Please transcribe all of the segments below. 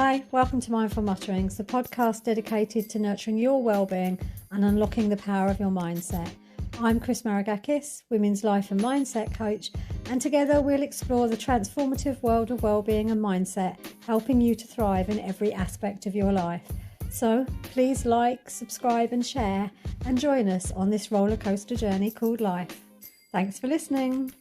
Hi, welcome to Mindful Mutterings, the podcast dedicated to nurturing your well-being and unlocking the power of your mindset. I'm Maragkakis, women's life and mindset coach, and together we'll explore the transformative world of well-being and mindset, helping you to thrive in every aspect of your life. So please like, subscribe and share, and join us on this roller coaster journey called life. Thanks for listening.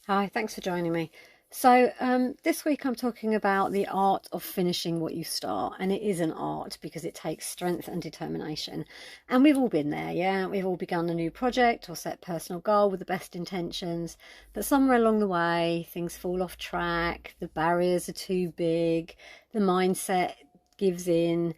Hi, thanks for joining me. So this week I'm talking about the art of finishing what you start, and it is an art because it takes strength and determination, and we've all been there. Yeah, we've all begun a new project or set personal goal with the best intentions, but somewhere along the way things fall off track, the barriers are too big, the mindset gives in.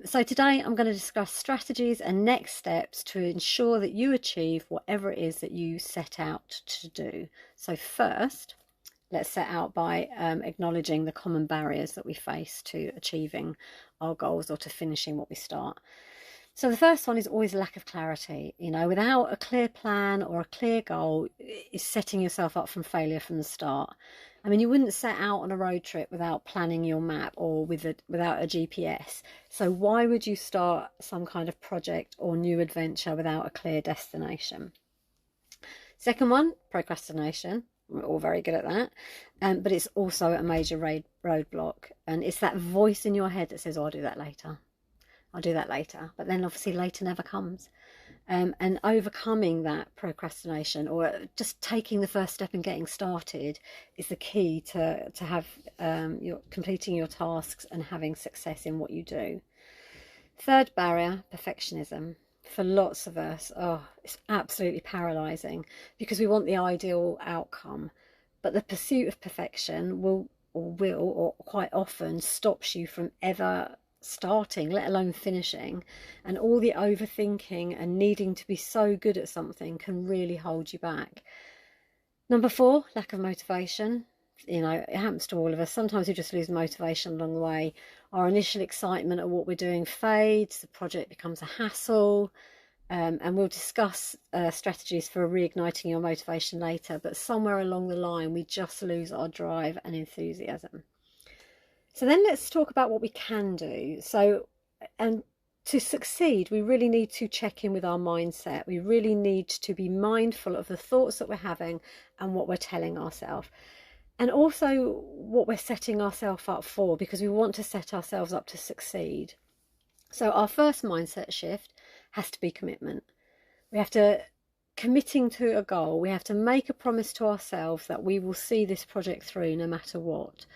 So today I'm going to discuss strategies and next steps to ensure that you achieve whatever it is that you set out to do. So first, let's set out by acknowledging the common barriers that we face to achieving our goals or to finishing what we start. So the first one is always lack of clarity. You know, without a clear plan or a clear goal is setting yourself up from failure from the start. I mean, you wouldn't set out on a road trip without planning your map or without a GPS. So why would you start some kind of project or new adventure without a clear destination? Second one, procrastination. We're all very good at that. But it's also a major roadblock. And it's that voice in your head that says, oh, I'll do that later. I'll do that later. But then obviously later never comes. And overcoming that procrastination or just taking the first step and getting started is the key to have completing your tasks and having success in what you do. Third barrier, perfectionism. For lots of us, it's absolutely paralysing because we want the ideal outcome, but the pursuit of perfection will quite often stops you from ever starting, let alone finishing, and all the overthinking and needing to be so good at something can really hold you back. Number 4, lack of motivation. You know, it happens to all of us. Sometimes we just lose motivation along the way. Our initial excitement at what we're doing fades, the project becomes a hassle, and we'll discuss strategies for reigniting your motivation later, but somewhere along the line we just lose our drive and enthusiasm. So then let's talk about what we can do. And to succeed, we really need to check in with our mindset. We really need to be mindful of the thoughts that we're having and what we're telling ourselves. And also what we're setting ourselves up for, because we want to set ourselves up to succeed. So our first mindset shift has to be commitment. We have to committing to a goal. We have to make a promise to ourselves that we will see this project through no matter what.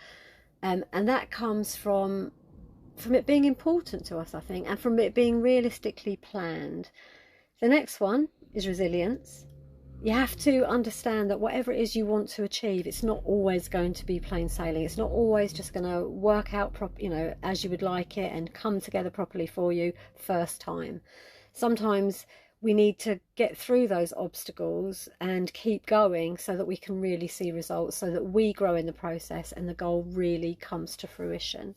And that comes from it being important to us, I think, and from it being realistically planned. The next one is resilience. You have to understand that whatever it is you want to achieve, it's not always going to be plain sailing. It's not always just going to work out as you would like it and come together properly for you first time. Sometimes we need to get through those obstacles and keep going so that we can really see results, so that we grow in the process and the goal really comes to fruition.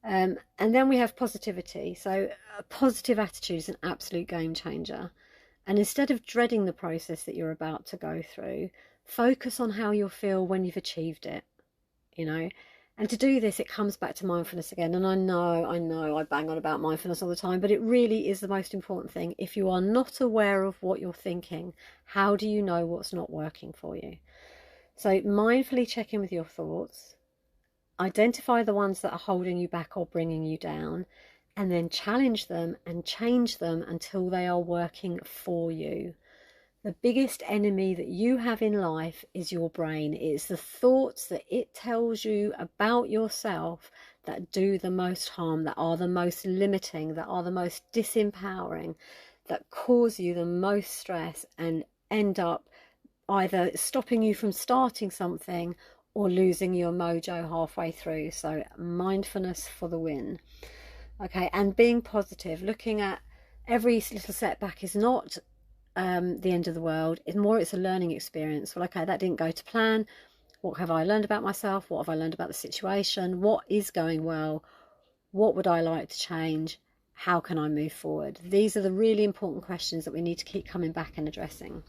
And then we have positivity. So a positive attitude is an absolute game changer. And instead of dreading the process that you're about to go through, focus on how you'll feel when you've achieved it, you know. And to do this, it comes back to mindfulness again. And I know I bang on about mindfulness all the time, but it really is the most important thing. If you are not aware of what you're thinking, how do you know what's not working for you? So mindfully check in with your thoughts, identify the ones that are holding you back or bringing you down, and then challenge them and change them until they are working for you. The biggest enemy that you have in life is your brain. It's the thoughts that it tells you about yourself that do the most harm, that are the most limiting, that are the most disempowering, that cause you the most stress and end up either stopping you from starting something or losing your mojo halfway through. So mindfulness for the win. Okay, and being positive, looking at every little setback is not the end of the world. It's a learning experience. Well, okay, that didn't go to plan. What have I learned about myself? What have I learned about the situation? What is going well? What would I like to change? How can I move forward? These are the really important questions that we need to keep coming back and addressing.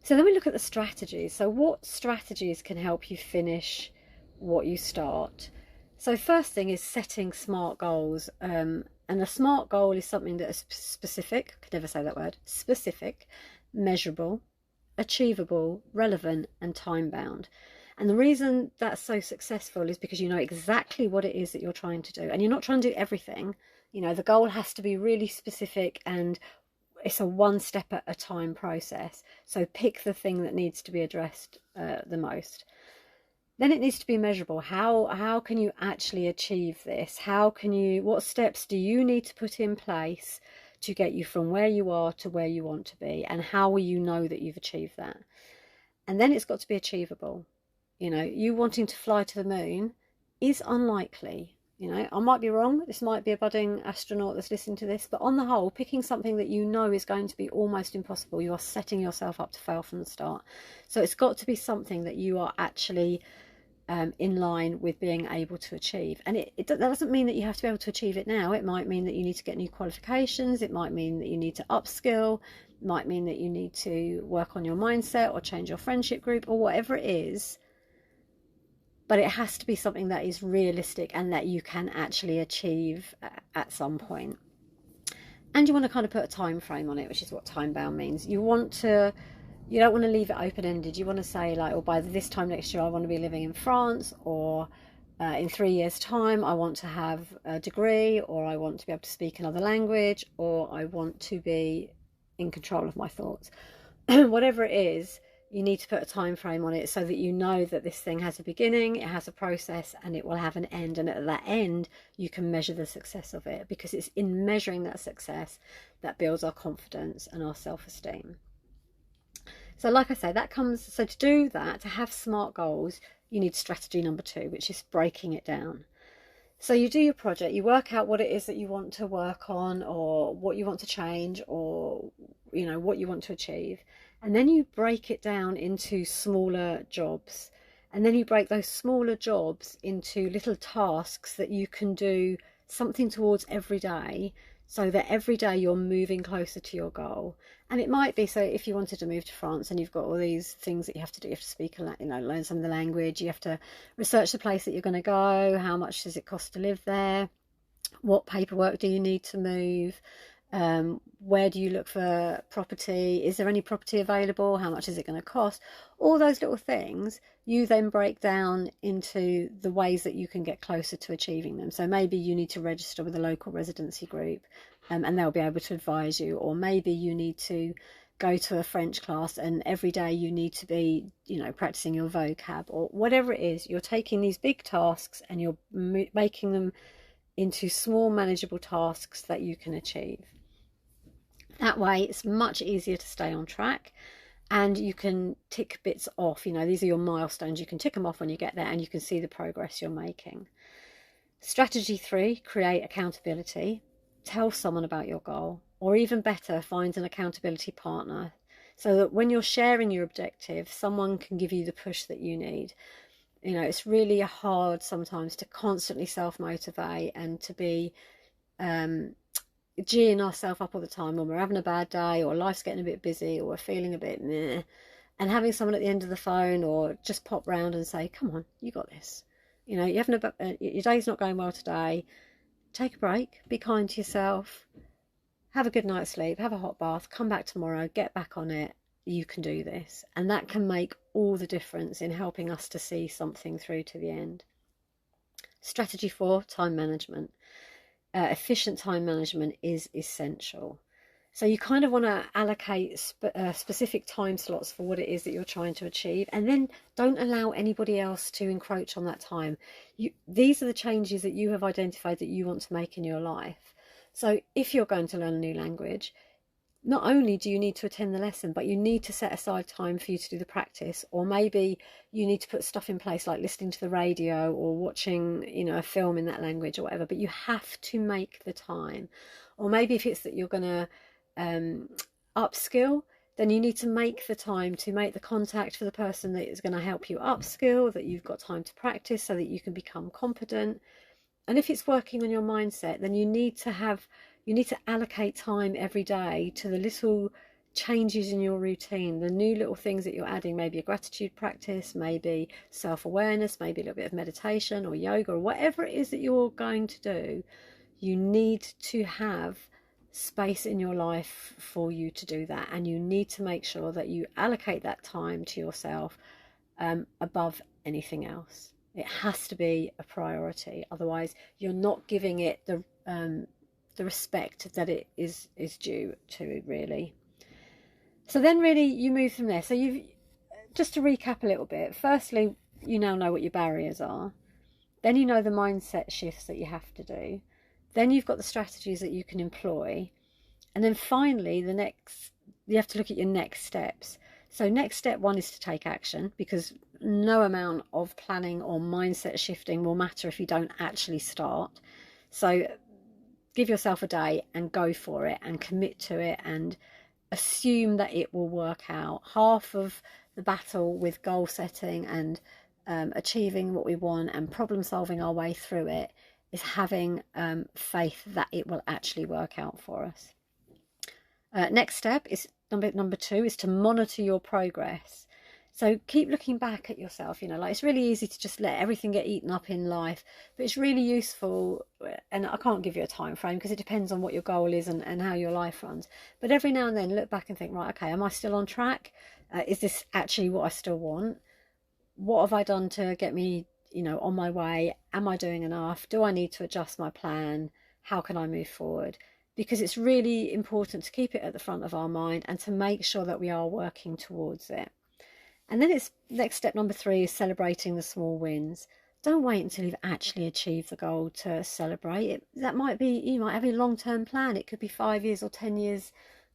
So then we look at the strategies. So what strategies can help you finish what you start? So first thing is setting SMART goals. And a SMART goal is something that is specific, I could never say that word, specific, measurable, achievable, relevant, and time bound. And the reason that's so successful is because you know exactly what it is that you're trying to do. And you're not trying to do everything. You know, the goal has to be really specific, and it's a one step at a time process. So pick the thing that needs to be addressed the most. Then it needs to be measurable. How can you actually achieve this? What steps do you need to put in place to get you from where you are to where you want to be? And how will you know that you've achieved that? And then it's got to be achievable. You know, you wanting to fly to the moon is unlikely. You know, I might be wrong. This might be a budding astronaut that's listening to this, but on the whole, picking something that you know is going to be almost impossible, you are setting yourself up to fail from the start. So it's got to be something that you are actually in line with being able to achieve. And that doesn't mean that you have to be able to achieve it now. It might mean that you need to get new qualifications. It might mean that you need to upskill. It might mean that you need to work on your mindset or change your friendship group or whatever it is. But it has to be something that is realistic and that you can actually achieve at some point. And you want to kind of put a time frame on it, which is what time bound means. You don't want to leave it open-ended. You want to say like, or by this time next year I want to be living in France, or in 3 years time I want to have a degree, or I want to be able to speak another language, or I want to be in control of my thoughts. Whatever it is, you need to put a time frame on it so that you know that this thing has a beginning, it has a process, and it will have an end. And at that end, you can measure the success of it, because it's in measuring that success that builds our confidence and our self-esteem. So like I say, so to do that, to have SMART goals, you need strategy number 2, which is breaking it down. So you do your project, you work out what it is that you want to work on, or what you want to change, or you know what you want to achieve. And then you break it down into smaller jobs. And then you break those smaller jobs into little tasks that you can do something towards every day, so that every day you're moving closer to your goal. And it might be, so if you wanted to move to France and you've got all these things that you have to do, you have to speak, learn some of the language, you have to research the place that you're going to go, how much does it cost to live there, what paperwork do you need to move, where do you look for property, is there any property available, how much is it going to cost? All those little things you then break down into the ways that you can get closer to achieving them. So maybe you need to register with a local residency group, and they'll be able to advise you, or maybe you need to go to a French class and every day you need to be practicing your vocab, or whatever it is. You're taking these big tasks and you're making them into small manageable tasks that you can achieve. That way it's much easier to stay on track, and you can tick bits off. These are your milestones. You can tick them off when you get there, and you can see the progress you're making. Strategy 3, create accountability. Tell someone about your goal, or even better, find an accountability partner, so that when you're sharing your objective, someone can give you the push that you need. It's really hard sometimes to constantly self-motivate and to be geeing ourselves up all the time when we're having a bad day, or life's getting a bit busy, or we're feeling a bit meh, and having someone at the end of the phone or just pop round and say, come on, you got this. You're having your day's not going well today. Take a break, be kind to yourself, have a good night's sleep, have a hot bath, come back tomorrow, get back on it. You can do this. And that can make all the difference in helping us to see something through to the end. Strategy 4, time management. Efficient time management is essential. So you kind of want to allocate specific time slots for what it is that you're trying to achieve, and then don't allow anybody else to encroach on that time. These are the changes that you have identified that you want to make in your life. So if you're going to learn a new language, not only do you need to attend the lesson, but you need to set aside time for you to do the practice. Or maybe you need to put stuff in place like listening to the radio or watching, a film in that language or whatever, but you have to make the time. Or maybe if it's that you're going to upskill, then you need to make the time to make the contact for the person that is going to help you upskill, that you've got time to practice so that you can become competent. And if it's working on your mindset, then you need to allocate time every day to the little changes in your routine, the new little things that you're adding, maybe a gratitude practice, maybe self-awareness, maybe a little bit of meditation or yoga or whatever it is that you're going to do, you need to have space in your life for you to do that, and you need to make sure that you allocate that time to yourself above anything else. It has to be a priority, otherwise you're not giving it the respect that it is due to, really. So then really you move from there. So you've, just to recap a little bit, firstly, you now know what your barriers are. Then you know the mindset shifts that you have to do. Then you've got the strategies that you can employ. And then finally, you have to look at your next steps. So next step one is to take action, because no amount of planning or mindset shifting will matter if you don't actually start. So give yourself a day and go for it and commit to it and assume that it will work out. Half of the battle with goal setting and achieving what we want and problem solving our way through it is having faith that it will actually work out for us. Next step is number 2 is to monitor your progress. So keep looking back at yourself. Like, it's really easy to just let everything get eaten up in life, but it's really useful, and I can't give you a time frame because it depends on what your goal is and how your life runs, but every now and then look back and think, right, okay, am I still on track? Is this actually what I still want? What have I done to get me on my way? Am I doing enough? Do I need to adjust my plan? How can I move forward? Because it's really important to keep it at the front of our mind and to make sure that we are working towards it. And then it's next step number 3 is celebrating the small wins. Don't wait until you've actually achieved the goal to celebrate it. That might be, you might have a long-term plan. It could be 5 years or 10 years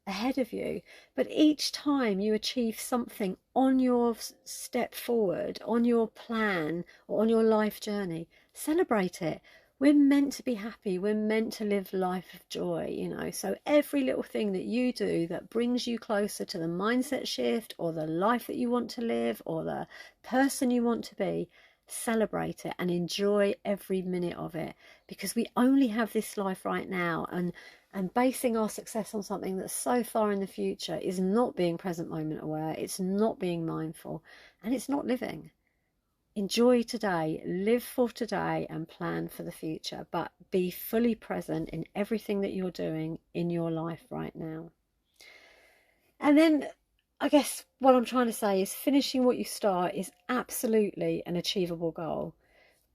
ahead of you. But each time you achieve something on your step forward, on your plan or on your life journey, celebrate it. We're meant to be happy. We're meant to live life of joy, So every little thing that you do that brings you closer to the mindset shift or the life that you want to live or the person you want to be, celebrate it and enjoy every minute of it, because we only have this life right now, and basing our success on something that's so far in the future is not being present moment aware, it's not being mindful, and it's not living. Enjoy today, live for today, and plan for the future, but be fully present in everything that you're doing in your life right now. And then I guess what I'm trying to say is finishing what you start is absolutely an achievable goal.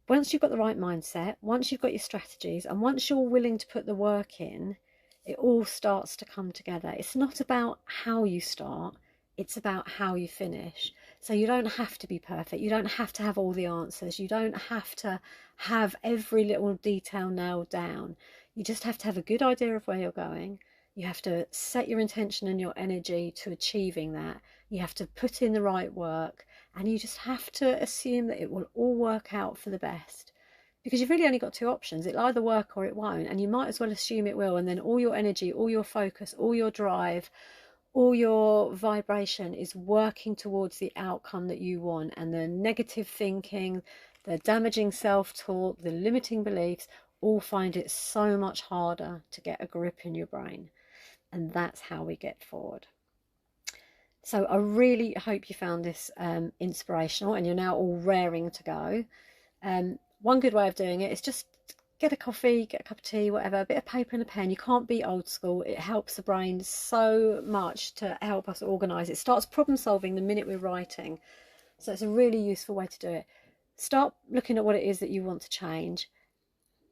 Once you've got the right mindset, once you've got your strategies, and once you're willing to put the work in, it all starts to come together. It's not about how you start, it's about how you finish. So you don't have to be perfect. You don't have to have all the answers. You don't have to have every little detail nailed down. You just have to have a good idea of where you're going. You have to set your intention and your energy to achieving that. You have to put in the right work, and you just have to assume that it will all work out for the best. Because you've really only got 2 options. It'll either work or it won't, and you might as well assume it will, and then all your energy, all your focus, all your drive, all your vibration is working towards the outcome that you want, and the negative thinking, the damaging self-talk, the limiting beliefs all find it so much harder to get a grip in your brain. And that's how we get forward. So I really hope you found this inspirational, and you're now all raring to go. One good way of doing it is just get a coffee, get a cup of tea, whatever, a bit of paper and a pen. You can't be old school. It helps the brain so much to help us organise. It starts problem solving the minute we're writing. So it's a really useful way to do it. Start looking at what it is that you want to change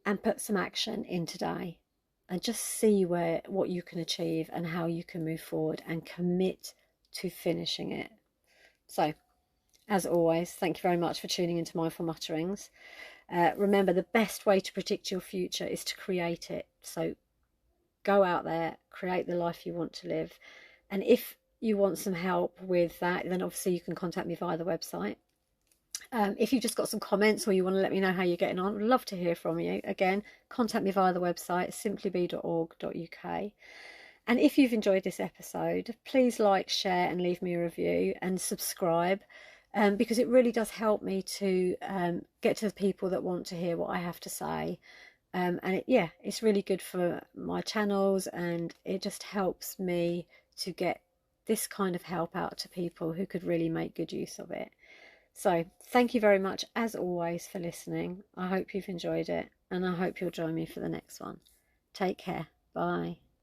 and put some action in today, and just see what you can achieve and how you can move forward and commit to finishing it. So, as always, thank you very much for tuning into Mindful Mutterings. Remember, the best way to predict your future is to create it. So go out there, create the life you want to live. And if you want some help with that, then obviously you can contact me via the website. If you've just got some comments or you want to let me know how you're getting on, I'd love to hear from you. Again, contact me via the website, simplybe.org.uk. And if you've enjoyed this episode, please like, share and leave me a review, and subscribe, because it really does help me to get to the people that want to hear what I have to say. And it's really good for my channels, and it just helps me to get this kind of help out to people who could really make good use of it. So thank you very much, as always, for listening. I hope you've enjoyed it, and I hope you'll join me for the next one. Take care. Bye.